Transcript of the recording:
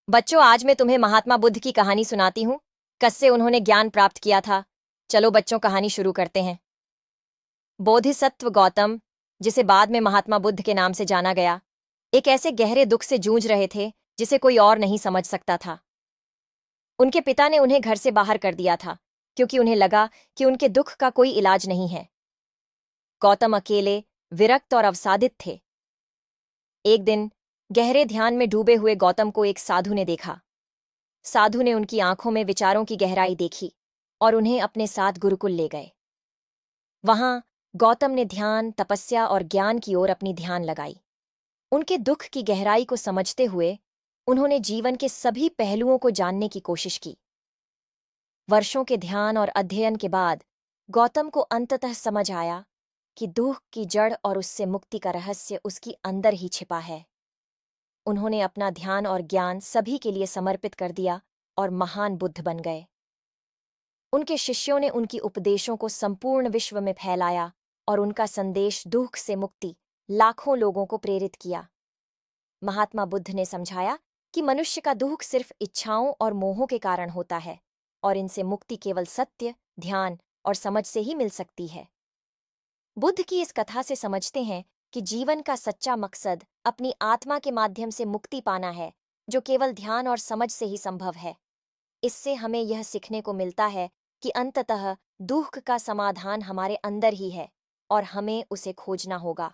बच्चों, आज मैं तुम्हें महात्मा बुद्ध की कहानी सुनाती हूँ। कससे उन्होंने ज्ञान प्राप्त किया था। चलो बच्चों, कहानी शुरू करते हैं। बोधिसत्व गौतम, जिसे बाद में महात्मा बुद्ध के नाम से जाना गया, एक ऐसे गहरे दुख से जूझ रहे थे जिसे कोई और नहीं समझ सकता था। उनके पिता ने उन्हें घर से बाहर कर दिया था क्योंकि उन्हें लगा कि उनके दुख का कोई इलाज नहीं है। गौतम अकेले, विरक्त और अवसादित थे। एक दिन गहरे ध्यान में डूबे हुए गौतम को एक साधु ने देखा। साधु ने उनकी आंखों में विचारों की गहराई देखी और उन्हें अपने साथ गुरुकुल ले गए। वहां गौतम ने ध्यान, तपस्या और ज्ञान की ओर अपनी ध्यान लगाई। उनके दुख की गहराई को समझते हुए उन्होंने जीवन के सभी पहलुओं को जानने की कोशिश की। वर्षों के ध्यान और अध्ययन के बाद गौतम को अंततः समझ आया कि दुख की जड़ और उससे मुक्ति का रहस्य उसकी अंदर ही छिपा है। उन्होंने अपना ध्यान और ज्ञान सभी के लिए समर्पित कर दिया और महान बुद्ध बन गए। उनके शिष्यों ने उनकी उपदेशों को संपूर्ण विश्व में फैलाया और उनका संदेश दुख से मुक्ति लाखों लोगों को प्रेरित किया। महात्मा बुद्ध ने समझाया कि मनुष्य का दुख सिर्फ इच्छाओं और मोहों के कारण होता है और इनसे मुक्ति केवल सत्य, ध्यान और समझ से ही मिल सकती है। बुद्ध की इस कथा से समझते हैं कि जीवन का सच्चा मकसद अपनी आत्मा के माध्यम से मुक्ति पाना है, जो केवल ध्यान और समझ से ही संभव है। इससे हमें यह सीखने को मिलता है कि अंततः दुख का समाधान हमारे अंदर ही है और हमें उसे खोजना होगा।